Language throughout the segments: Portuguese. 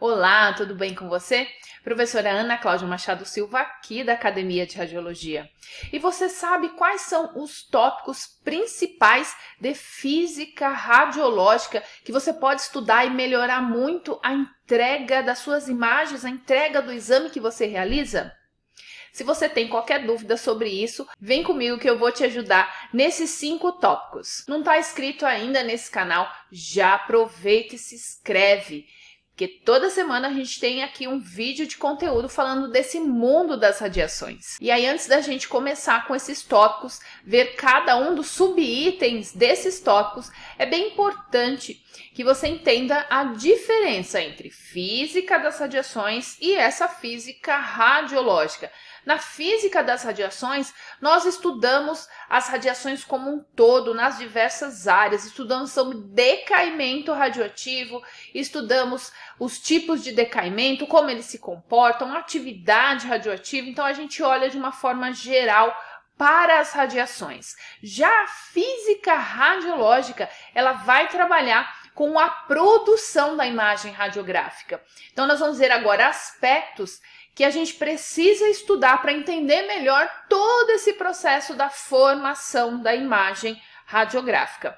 Olá, tudo bem com você? Professora Ana Cláudia Machado Silva aqui da Academia de Radiologia. E você sabe quais são os tópicos principais de física radiológica que você pode estudar e melhorar muito a entrega das suas imagens, a entrega do exame que você realiza? Se você tem qualquer dúvida sobre isso, vem comigo que eu vou te ajudar nesses 5 tópicos. Não está inscrito ainda nesse canal? Já aproveita e se inscreve. Porque toda semana a gente tem aqui um vídeo de conteúdo falando desse mundo das radiações. E aí, antes da gente começar com esses tópicos, ver cada um dos subitens desses tópicos, é bem importante que você entenda a diferença entre física das radiações e essa física radiológica. Na física das radiações, nós estudamos as radiações como um todo, nas diversas áreas, estudamos sobre decaimento radioativo, estudamos os tipos de decaimento, como eles se comportam, atividade radioativa, então a gente olha de uma forma geral para as radiações. Já a física radiológica, ela vai trabalhar com a produção da imagem radiográfica. Então nós vamos ver agora aspectos que a gente precisa estudar para entender melhor todo esse processo da formação da imagem radiográfica.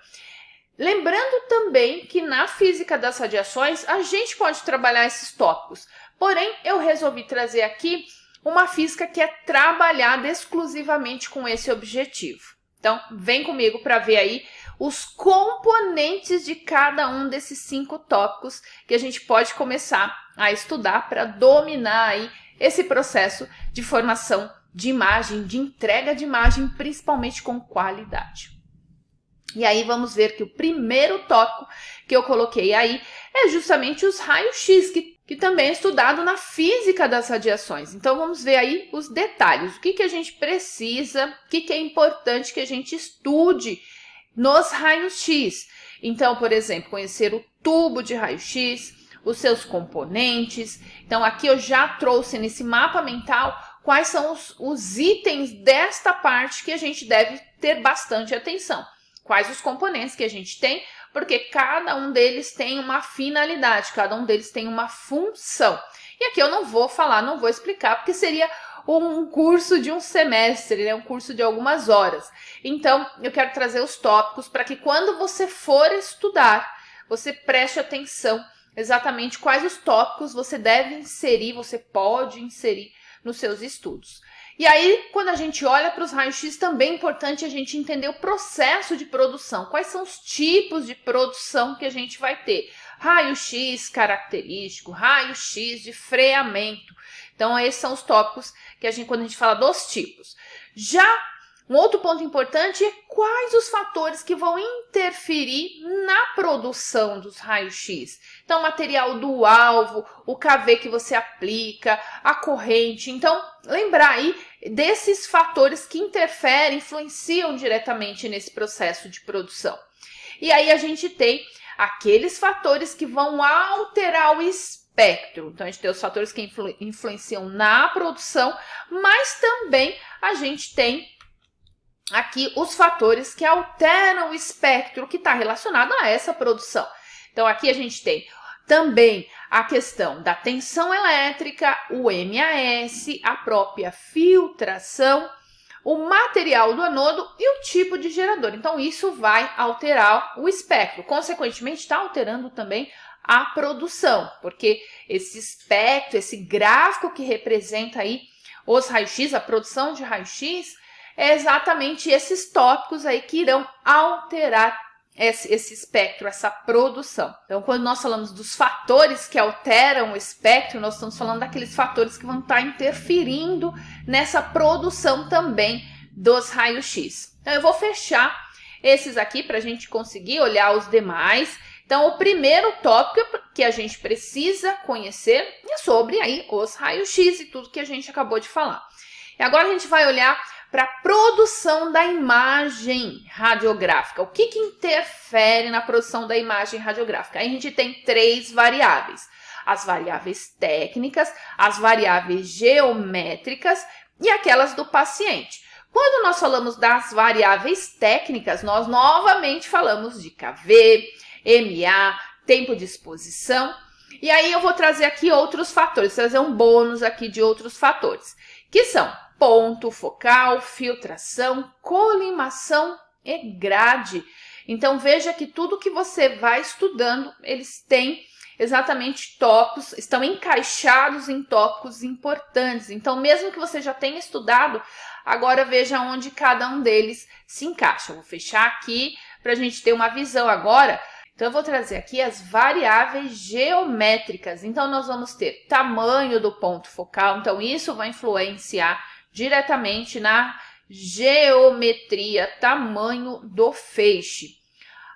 Lembrando também que na física das radiações a gente pode trabalhar esses tópicos, porém eu resolvi trazer aqui uma física que é trabalhada exclusivamente com esse objetivo. Então vem comigo para ver aí os componentes de cada um desses 5 tópicos que a gente pode começar a estudar para dominar aí esse processo de formação de imagem, de entrega de imagem, principalmente com qualidade. E aí vamos ver que o primeiro tópico que eu coloquei aí é justamente os raios-x, que também é estudado na física das radiações. Então vamos ver aí os detalhes, o que a gente precisa, o que é importante que a gente estude nos raios-x. Então, por exemplo, conhecer o tubo de raio-x, os seus componentes. Então aqui eu já trouxe nesse mapa mental quais são os itens desta parte que a gente deve ter bastante atenção. Quais os componentes que a gente tem, porque cada um deles tem uma finalidade, cada um deles tem uma função. E aqui eu não vou falar, não vou explicar, porque seria um curso de um semestre, né? Um curso de algumas horas. Então, eu quero trazer os tópicos para que quando você for estudar, você preste atenção exatamente quais os tópicos você deve inserir, você pode inserir nos seus estudos. E aí, quando a gente olha para os raios-x, também é importante a gente entender o processo de produção. Quais são os tipos de produção que a gente vai ter? Raio-x característico, raio-x de freamento. Então, esses são os tópicos que quando a gente fala dos tipos. Já um outro ponto importante é quais os fatores que vão interferir na produção dos raios-x. Então, o material do alvo, o KV que você aplica, a corrente. Então, lembrar aí desses fatores que interferem, influenciam diretamente nesse processo de produção. E aí a gente tem aqueles fatores que vão alterar o espectro. Então, a gente tem os fatores que influenciam na produção, mas também a gente tem aqui os fatores que alteram o espectro que está relacionado a essa produção. Então, aqui a gente tem também a questão da tensão elétrica, o MAS, a própria filtração, o material do anodo e o tipo de gerador. Então, isso vai alterar o espectro. Consequentemente, está alterando também a produção, porque esse espectro, esse gráfico que representa aí os raios-x, a produção de raio-x, é exatamente esses tópicos aí que irão alterar esse espectro, essa produção. Então, quando nós falamos dos fatores que alteram o espectro, nós estamos falando daqueles fatores que vão estar interferindo nessa produção também dos raios-x. Então, eu vou fechar esses aqui para a gente conseguir olhar os demais. Então, o primeiro tópico que a gente precisa conhecer é sobre aí os raios-x e tudo que a gente acabou de falar. E agora a gente vai olhar para a produção da imagem radiográfica. O que interfere na produção da imagem radiográfica? Aí a gente tem 3 variáveis. As variáveis técnicas, as variáveis geométricas e aquelas do paciente. Quando nós falamos das variáveis técnicas, nós novamente falamos de KV, MA, tempo de exposição. E aí eu vou trazer aqui outros fatores, trazer um bônus aqui de outros fatores, que são ponto focal, filtração, colimação e grade. Então veja que tudo que você vai estudando, eles têm exatamente tópicos, estão encaixados em tópicos importantes. Então mesmo que você já tenha estudado, agora veja onde cada um deles se encaixa. Eu vou fechar aqui para a gente ter uma visão agora. Então, eu vou trazer aqui as variáveis geométricas. Então, nós vamos ter tamanho do ponto focal. Então, isso vai influenciar diretamente na geometria, tamanho do feixe.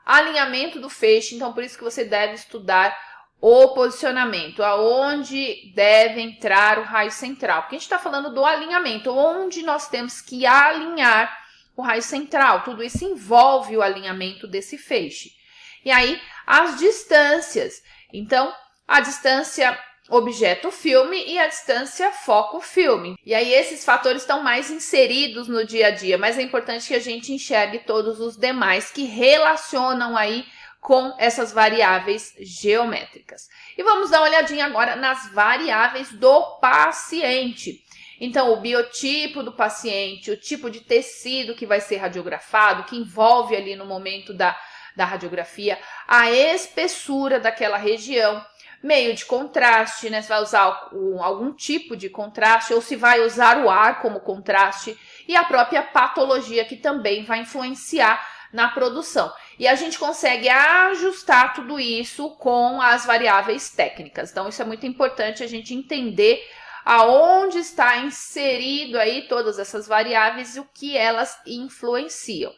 Alinhamento do feixe. Então, por isso que você deve estudar o posicionamento, aonde deve entrar o raio central. Porque a gente está falando do alinhamento, onde nós temos que alinhar o raio central. Tudo isso envolve o alinhamento desse feixe. E aí, as distâncias. Então, a distância objeto-filme e a distância foco-filme. E aí, esses fatores estão mais inseridos no dia a dia, mas é importante que a gente enxergue todos os demais que relacionam aí com essas variáveis geométricas. E vamos dar uma olhadinha agora nas variáveis do paciente. Então, o biotipo do paciente, o tipo de tecido que vai ser radiografado, que envolve ali no momento da radiografia, a espessura daquela região, meio de contraste, né? Se vai usar algum tipo de contraste ou se vai usar o ar como contraste e a própria patologia que também vai influenciar na produção. E a gente consegue ajustar tudo isso com as variáveis técnicas. Então, isso é muito importante a gente entender aonde está inserido aí todas essas variáveis e o que elas influenciam.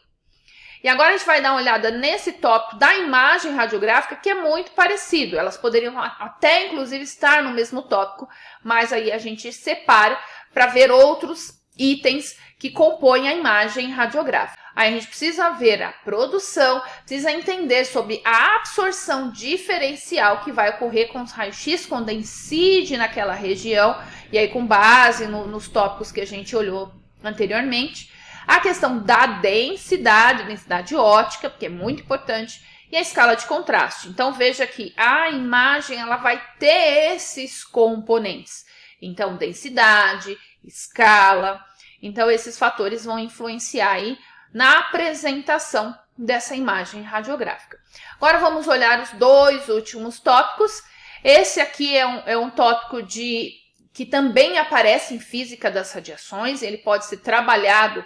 E agora a gente vai dar uma olhada nesse tópico da imagem radiográfica, que é muito parecido. Elas poderiam até, inclusive, estar no mesmo tópico, mas aí a gente separa para ver outros itens que compõem a imagem radiográfica. Aí a gente precisa ver a produção, precisa entender sobre a absorção diferencial que vai ocorrer com os raios-x quando incide naquela região, e aí com base nos tópicos que a gente olhou anteriormente. A questão da densidade ótica, que é muito importante, e a escala de contraste. Então, veja que a imagem ela vai ter esses componentes. Então, densidade, escala. Então, esses fatores vão influenciar aí na apresentação dessa imagem radiográfica. Agora, vamos olhar os dois últimos tópicos. Esse aqui é um tópico que também aparece em física das radiações. Ele pode ser trabalhado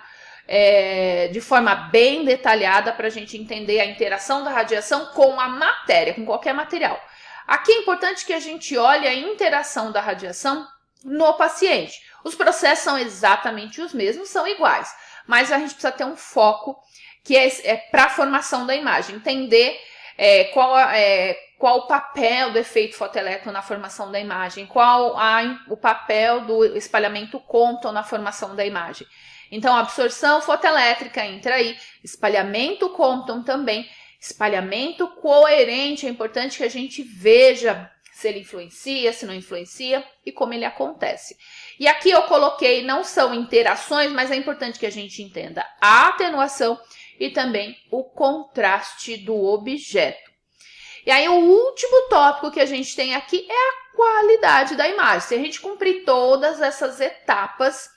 de forma bem detalhada para a gente entender a interação da radiação com a matéria, com qualquer material. Aqui é importante que a gente olhe a interação da radiação no paciente. Os processos são exatamente os mesmos, são iguais, mas a gente precisa ter um foco que é para a formação da imagem, entender qual o papel do efeito fotoelétrico na formação da imagem, qual o papel do espalhamento Compton na formação da imagem. Então, a absorção fotoelétrica entra aí, espalhamento Compton também, espalhamento coerente, é importante que a gente veja se ele influencia, se não influencia e como ele acontece. E aqui eu coloquei, não são interações, mas é importante que a gente entenda a atenuação e também o contraste do objeto. E aí o último tópico que a gente tem aqui é a qualidade da imagem. Se a gente cumprir todas essas etapas,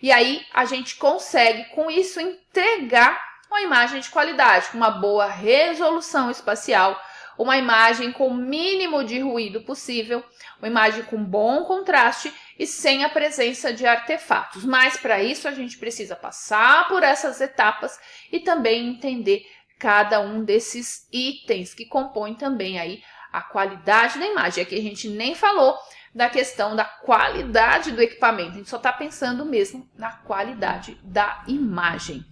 e aí a gente consegue com isso entregar uma imagem de qualidade, com uma boa resolução espacial, uma imagem com o mínimo de ruído possível, uma imagem com bom contraste e sem a presença de artefatos. Mas para isso a gente precisa passar por essas etapas e também entender cada um desses itens que compõem também aí a qualidade da imagem. Aqui a gente nem falou da questão da qualidade do equipamento, a gente só está pensando mesmo na qualidade da imagem.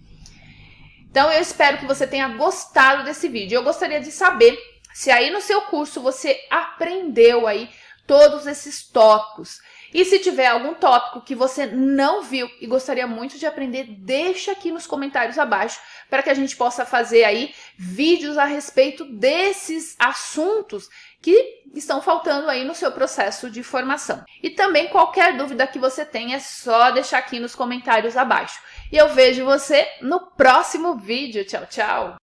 Então eu espero que você tenha gostado desse vídeo. Eu gostaria de saber se aí no seu curso você aprendeu aí todos esses tópicos. E se tiver algum tópico que você não viu e gostaria muito de aprender, deixa aqui nos comentários abaixo para que a gente possa fazer aí vídeos a respeito desses assuntos que estão faltando aí no seu processo de formação. E também qualquer dúvida que você tenha é só deixar aqui nos comentários abaixo. E eu vejo você no próximo vídeo. Tchau, tchau!